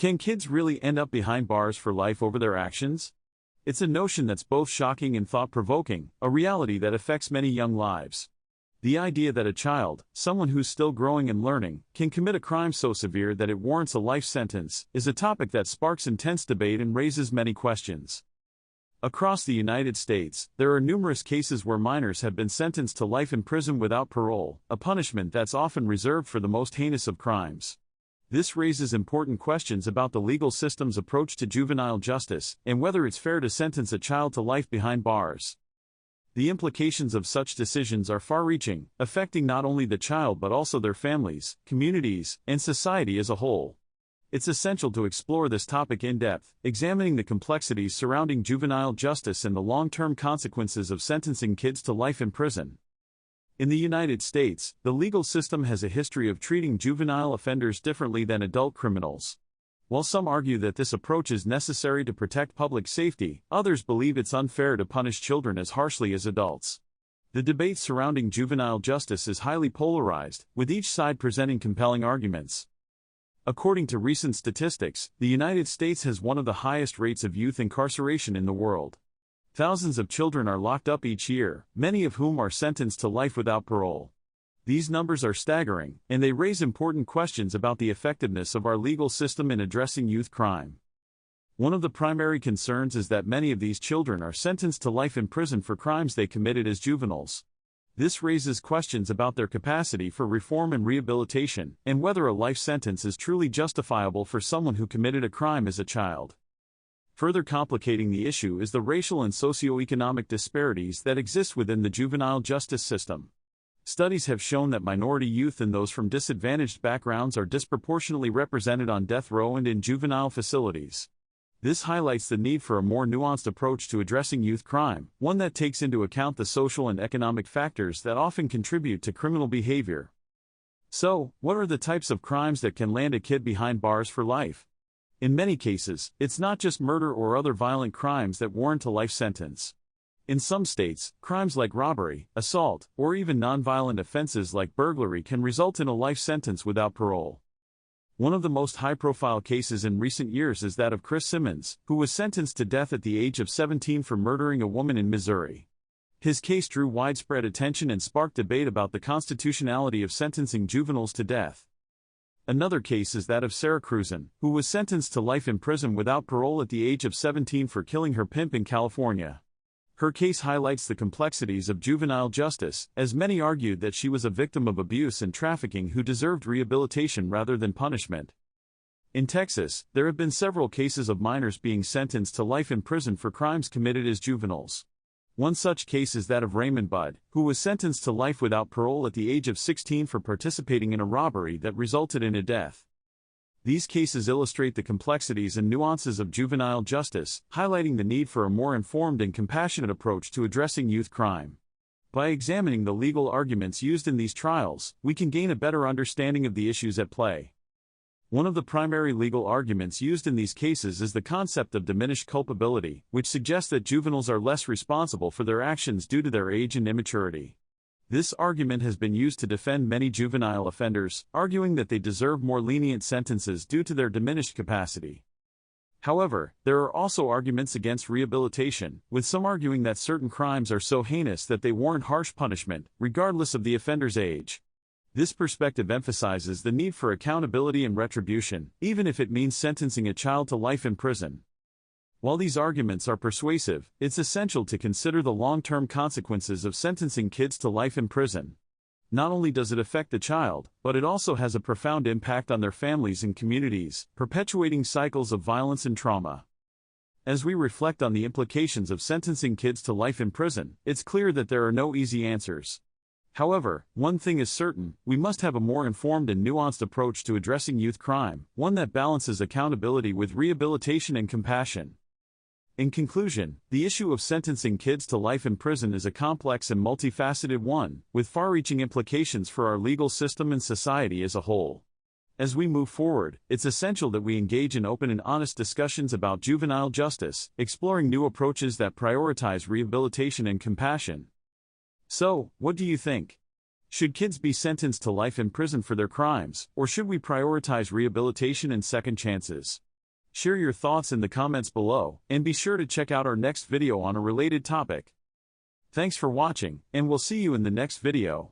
Can kids really end up behind bars for life over their actions? It's a notion that's both shocking and thought-provoking, a reality that affects many young lives. The idea that a child, someone who's still growing and learning, can commit a crime so severe that it warrants a life sentence, is a topic that sparks intense debate and raises many questions. Across the United States, there are numerous cases where minors have been sentenced to life in prison without parole, a punishment that's often reserved for the most heinous of crimes. This raises important questions about the legal system's approach to juvenile justice, and whether it's fair to sentence a child to life behind bars. The implications of such decisions are far-reaching, affecting not only the child but also their families, communities, and society as a whole. It's essential to explore this topic in depth, examining the complexities surrounding juvenile justice and the long-term consequences of sentencing kids to life in prison. In the United States, the legal system has a history of treating juvenile offenders differently than adult criminals. While some argue that this approach is necessary to protect public safety, others believe it's unfair to punish children as harshly as adults. The debate surrounding juvenile justice is highly polarized, with each side presenting compelling arguments. According to recent statistics, the United States has one of the highest rates of youth incarceration in the world. Thousands of children are locked up each year, many of whom are sentenced to life without parole. These numbers are staggering, and they raise important questions about the effectiveness of our legal system in addressing youth crime. One of the primary concerns is that many of these children are sentenced to life in prison for crimes they committed as juveniles. This raises questions about their capacity for reform and rehabilitation, and whether a life sentence is truly justifiable for someone who committed a crime as a child. Further complicating the issue is the racial and socioeconomic disparities that exist within the juvenile justice system. Studies have shown that minority youth and those from disadvantaged backgrounds are disproportionately represented on death row and in juvenile facilities. This highlights the need for a more nuanced approach to addressing youth crime, one that takes into account the social and economic factors that often contribute to criminal behavior. So, what are the types of crimes that can land a kid behind bars for life? In many cases, it's not just murder or other violent crimes that warrant a life sentence. In some states, crimes like robbery, assault, or even nonviolent offenses like burglary can result in a life sentence without parole. One of the most high-profile cases in recent years is that of Chris Simmons, who was sentenced to death at the age of 17 for murdering a woman in Missouri. His case drew widespread attention and sparked debate about the constitutionality of sentencing juveniles to death. Another case is that of Sarah Cruzan, who was sentenced to life in prison without parole at the age of 17 for killing her pimp in California. Her case highlights the complexities of juvenile justice, as many argued that she was a victim of abuse and trafficking who deserved rehabilitation rather than punishment. In Texas, there have been several cases of minors being sentenced to life in prison for crimes committed as juveniles. One such case is that of Raymond Budd, who was sentenced to life without parole at the age of 16 for participating in a robbery that resulted in a death. These cases illustrate the complexities and nuances of juvenile justice, highlighting the need for a more informed and compassionate approach to addressing youth crime. By examining the legal arguments used in these trials, we can gain a better understanding of the issues at play. One of the primary legal arguments used in these cases is the concept of diminished culpability, which suggests that juveniles are less responsible for their actions due to their age and immaturity. This argument has been used to defend many juvenile offenders, arguing that they deserve more lenient sentences due to their diminished capacity. However, there are also arguments against rehabilitation, with some arguing that certain crimes are so heinous that they warrant harsh punishment, regardless of the offender's age. This perspective emphasizes the need for accountability and retribution, even if it means sentencing a child to life in prison. While these arguments are persuasive, it's essential to consider the long-term consequences of sentencing kids to life in prison. Not only does it affect the child, but it also has a profound impact on their families and communities, perpetuating cycles of violence and trauma. As we reflect on the implications of sentencing kids to life in prison, it's clear that there are no easy answers. However, one thing is certain: we must have a more informed and nuanced approach to addressing youth crime, one that balances accountability with rehabilitation and compassion. In conclusion, the issue of sentencing kids to life in prison is a complex and multifaceted one, with far-reaching implications for our legal system and society as a whole. As we move forward, it's essential that we engage in open and honest discussions about juvenile justice, exploring new approaches that prioritize rehabilitation and compassion. So, what do you think? Should kids be sentenced to life in prison for their crimes, or should we prioritize rehabilitation and second chances? Share your thoughts in the comments below, and be sure to check out our next video on a related topic. Thanks for watching, and we'll see you in the next video.